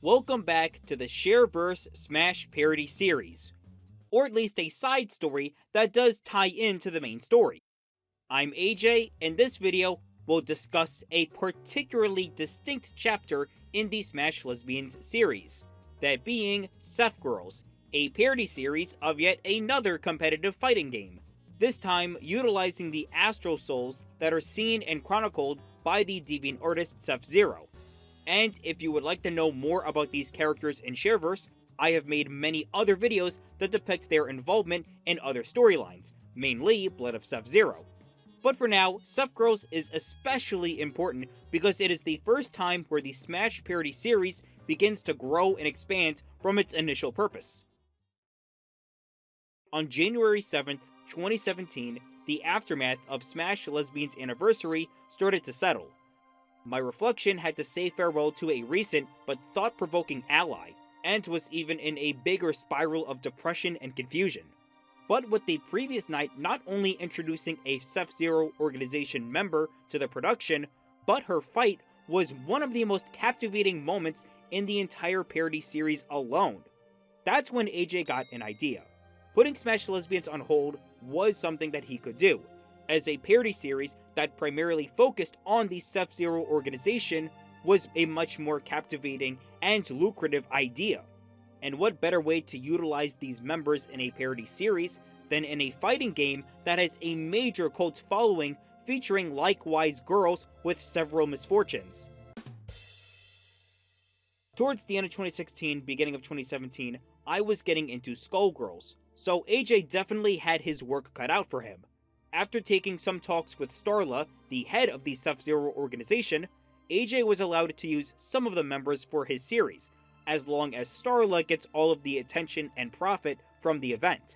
Welcome back to the Shareverse Smash Parody series, or at least a side story that does tie into the main story. I'm AJ, and this video will discuss a particularly distinct chapter in the Smash Lesbians series, that being Sephgirls, a parody series of yet another competitive fighting game, this time utilizing the Astral Souls that are seen and chronicled by the deviant artist Sephzero. And if you would like to know more about these characters in Shareverse, I have made many other videos that depict their involvement in other storylines, mainly Blood of Sephzero. But for now, Sephgirls is especially important because it is the first time where the Smash parody series begins to grow and expand from its initial purpose. On January 7th, 2017, the aftermath of Smash Lesbians' anniversary started to settle. My reflection had to say farewell to a recent but thought-provoking ally, and was even in a bigger spiral of depression and confusion. But with the previous night not only introducing a Sephzero organization member to the production, but her fight was one of the most captivating moments in the entire parody series alone. That's when AJ got an idea. Putting Smash Lesbians on hold was something that he could do, as a parody series that primarily focused on the Sephzero organization was a much more captivating and lucrative idea. And what better way to utilize these members in a parody series than in a fighting game that has a major cult following featuring likewise girls with several misfortunes. Towards the end of 2016, beginning of 2017, I was getting into Skullgirls, so AJ definitely had his work cut out for him. After taking some talks with Starla, the head of the Sephzero organization, AJ was allowed to use some of the members for his series, as long as Starla gets all of the attention and profit from the event.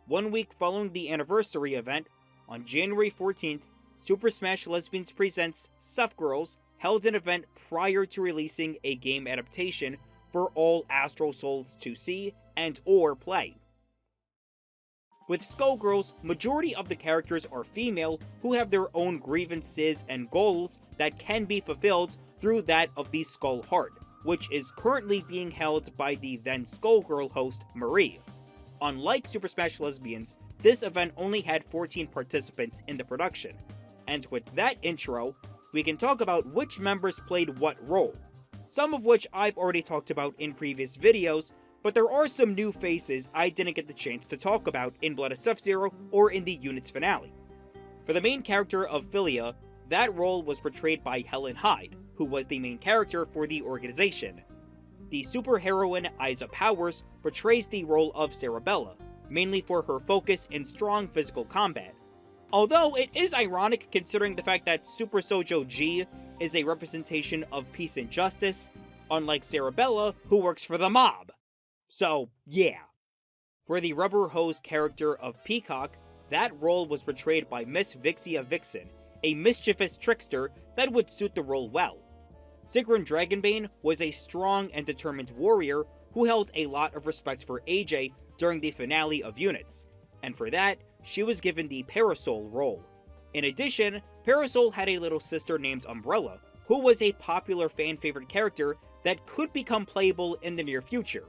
1 week following the anniversary event, on January 14th, Super Smash Lesbians Presents Sephgirls held an event prior to releasing a game adaptation for all Astral Souls to see and or play. With Skullgirls, majority of the characters are female who have their own grievances and goals that can be fulfilled through that of the Skull Heart, which is currently being held by the then Skullgirl host, Marie. Unlike Super Smash Lesbians, this event only had 14 participants in the production, and with that intro, we can talk about which members played what role, some of which I've already talked about in previous videos, but there are some new faces I didn't get the chance to talk about in Blood of Sephzero or in the unit's finale. For the main character of Philia, that role was portrayed by Helen Hyde, who was the main character for the organization. The superheroine Isa Powers portrays the role of Cerebella, mainly for her focus in strong physical combat. Although it is ironic considering the fact that Super Sojo G is a representation of peace and justice, unlike Cerebella, who works for the mob. So, yeah. For the rubber hose character of Peacock, that role was portrayed by Miss Vixia Vixen, a mischievous trickster that would suit the role well. Sigrun Dragonbane was a strong and determined warrior who held a lot of respect for AJ during the finale of Units, and for that, she was given the Parasol role. In addition, Parasol had a little sister named Umbrella, who was a popular fan-favorite character that could become playable in the near future.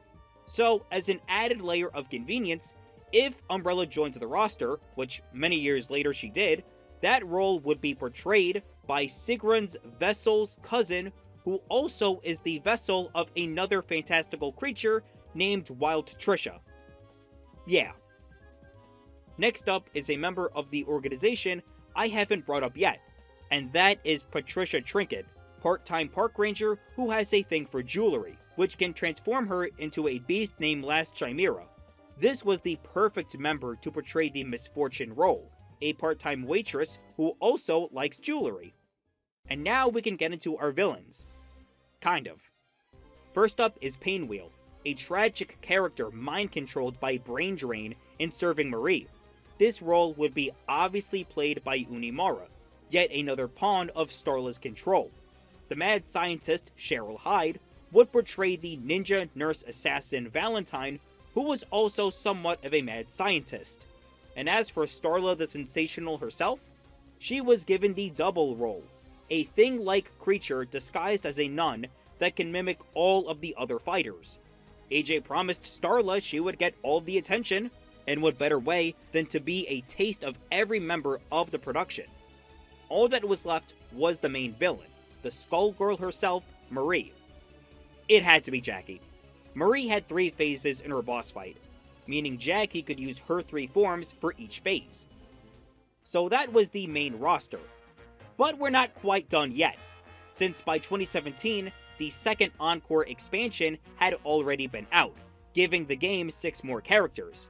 So, as an added layer of convenience, if Umbrella joined the roster, which many years later she did, that role would be portrayed by Sigrun's vessel's cousin, who also is the vessel of another fantastical creature named Wild Trisha. Yeah. Next up is a member of the organization I haven't brought up yet, and that is Patricia Trinket, part-time park ranger who has a thing for jewelry, which can transform her into a beast named Last Chimera. This was the perfect member to portray the Misfortune role, a part-time waitress who also likes jewelry. And now we can get into our villains. Kind of. First up is Painwheel, a tragic character mind-controlled by brain drain in serving Marie. This role would be obviously played by Unimara, yet another pawn of Starla's control. The mad scientist, Cheryl Hyde, would portray the ninja nurse assassin Valentine, who was also somewhat of a mad scientist. And as for Starla the Sensational herself, she was given the double role, a thing-like creature disguised as a nun that can mimic all of the other fighters. AJ promised Starla she would get all the attention, and what better way than to be a taste of every member of the production. All that was left was the main villain, the Skullgirl herself, Marie. It had to be Jackie. Marie had 3 phases in her boss fight, meaning Jackie could use her 3 forms for each phase. So that was the main roster. But we're not quite done yet, since by 2017, the second Encore expansion had already been out, giving the game 6 more characters.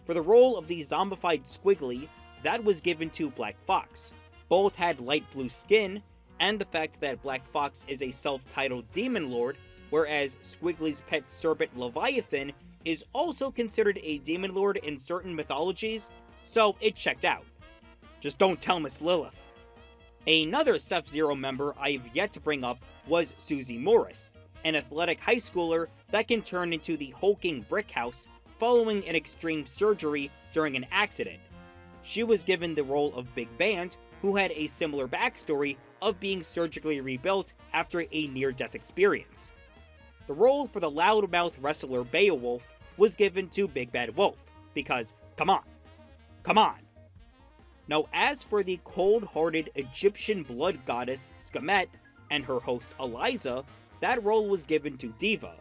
For the role of the zombified Squiggly, that was given to Black Fox. Both had light blue skin, and the fact that Black Fox is a self-titled demon lord, whereas Squiggly's pet serpent Leviathan is also considered a demon lord in certain mythologies, so it checked out. Just don't tell Miss Lilith. Another Sephzero member I've yet to bring up was Susie Morris, an athletic high schooler that can turn into the hulking brick house following an extreme surgery during an accident. She was given the role of Big Band, who had a similar backstory of being surgically rebuilt after a near-death experience. The role for the loudmouth wrestler Beowulf was given to Big Bad Wolf, because, come on. Now, as for the cold-hearted Egyptian blood goddess Skemet and her host Eliza, that role was given to Diva.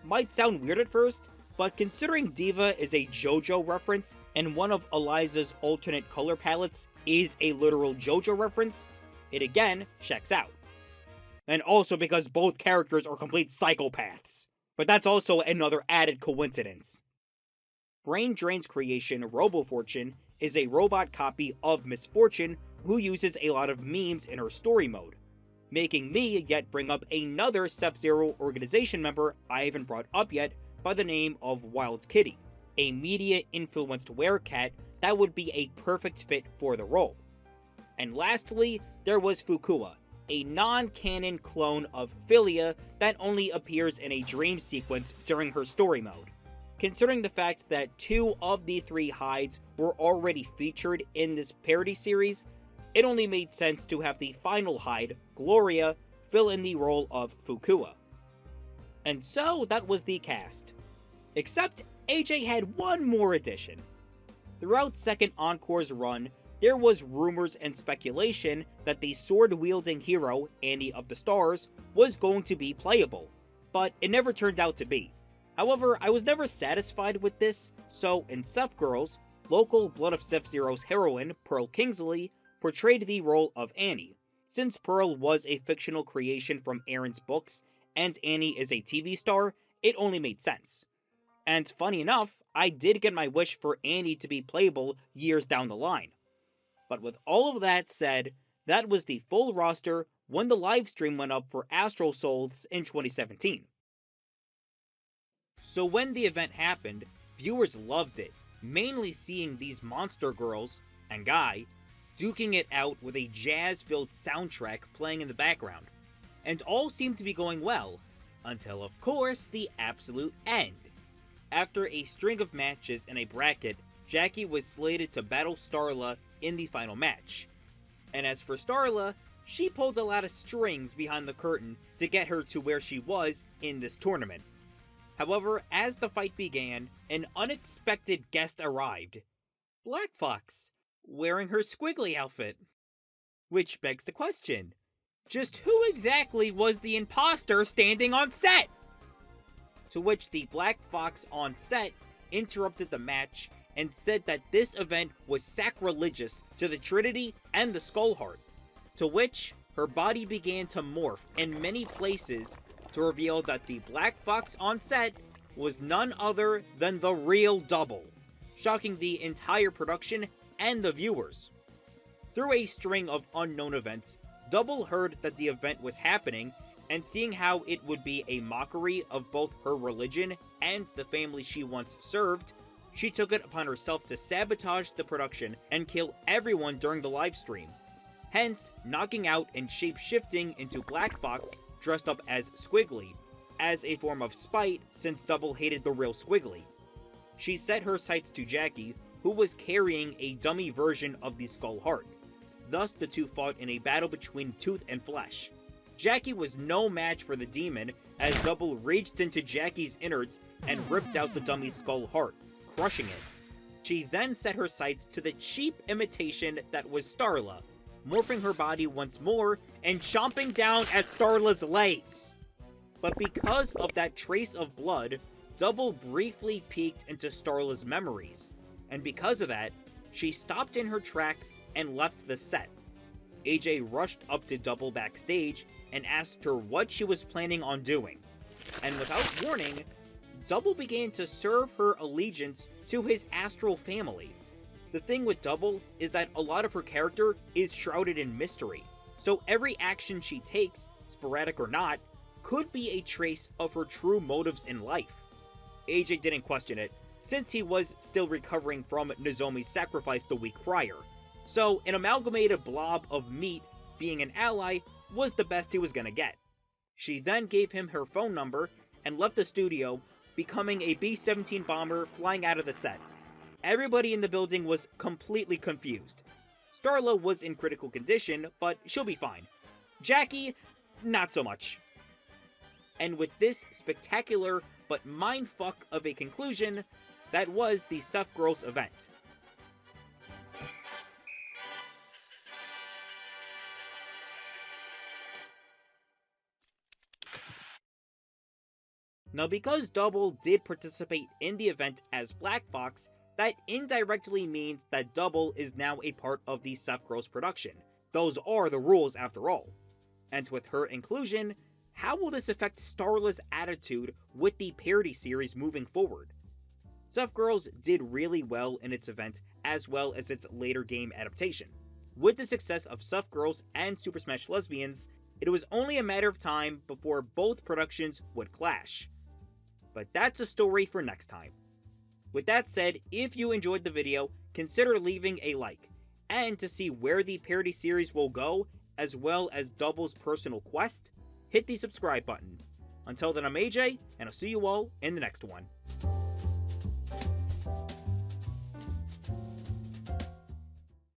Might sound weird at first, but considering Diva is a JoJo reference, and one of Eliza's alternate color palettes is a literal JoJo reference, it again checks out. And also because both characters are complete psychopaths. But that's also another added coincidence. Brain Drain's creation, RoboFortune, is a robot copy of Miss Fortune who uses a lot of memes in her story mode, making me yet bring up another Sephzero organization member I haven't brought up yet by the name of Wild Kitty, a media-influenced werecat that would be a perfect fit for the role. And lastly, there was Fukua, a non-canon clone of Philia that only appears in a dream sequence during her story mode. Considering the fact that 2 of the 3 hides were already featured in this parody series, it only made sense to have the final hide, Gloria, fill in the role of Fukua. And so that was the cast. Except AJ had one more addition. Throughout Second Encore's run, there was rumors and speculation that the sword-wielding hero, Annie of the Stars, was going to be playable, but it never turned out to be. However, I was never satisfied with this, so in Sephgirls, local Blood of Sephzero's heroine, Pearl Kingsley, portrayed the role of Annie. Since Pearl was a fictional creation from Aaron's books, and Annie is a TV star, it only made sense. And funny enough, I did get my wish for Annie to be playable years down the line. But with all of that said, that was the full roster when the livestream went up for Astral Souls in 2017. So when the event happened, viewers loved it, mainly seeing these monster girls, and guy, duking it out with a jazz-filled soundtrack playing in the background. And all seemed to be going well, until of course the absolute end. After a string of matches in a bracket, Jackie was slated to battle Starla in the final match. And as for Starla, she pulled a lot of strings behind the curtain to get her to where she was in this tournament. However, as the fight began, an unexpected guest arrived. Black Fox, wearing her Squiggly outfit. Which begs the question, just who exactly was the imposter standing on set? To which the Black Fox on set interrupted the match and said that this event was sacrilegious to the Trinity and the Skullheart. To which her body began to morph in many places to reveal that the Black Fox on set was none other than the real Double, shocking the entire production and the viewers. Through a string of unknown events, Double heard that the event was happening, and seeing how it would be a mockery of both her religion and the family she once served, she took it upon herself to sabotage the production and kill everyone during the livestream, hence knocking out and shape-shifting into Black Fox dressed up as Squiggly, as a form of spite since Double hated the real Squiggly. She set her sights to Jackie, who was carrying a dummy version of the Skullheart. Thus the two fought in a battle between tooth and flesh. Jackie was no match for the demon, as Double reached into Jackie's innards and ripped out the dummy's skull heart, crushing it. She then set her sights to the cheap imitation that was Starla, morphing her body once more and chomping down at Starla's legs. But because of that trace of blood, Double briefly peeked into Starla's memories, and because of that, she stopped in her tracks and left the set. AJ rushed up to Double backstage and asked her what she was planning on doing, and without warning, Double began to serve her allegiance to his astral family. The thing with Double is that a lot of her character is shrouded in mystery, so every action she takes, sporadic or not, could be a trace of her true motives in life. AJ didn't question it, since he was still recovering from Nozomi's sacrifice the week prior, so an amalgamated blob of meat being an ally was the best he was gonna get. She then gave him her phone number and left the studio, becoming a B-17 bomber flying out of the set. Everybody in the building was completely confused. Starla was in critical condition, but she'll be fine. Jackie, not so much. And with this spectacular but mindfuck of a conclusion, that was the Sephgirls event. Now, because Double did participate in the event as Black Fox, that indirectly means that Double is now a part of the Sephgirls production. Those are the rules after all. And with her inclusion, how will this affect Starla's attitude with the Parody series moving forward? Sephgirls did really well in its event as well as its later game adaptation. With the success of Sephgirls and Super Smash Lesbians, it was only a matter of time before both productions would clash. But that's a story for next time. With that said, if you enjoyed the video, consider leaving a like, and to see where the Parody series will go, as well as Double's personal quest, hit the subscribe button. Until then, I'm AJ, and I'll see you all in the next one.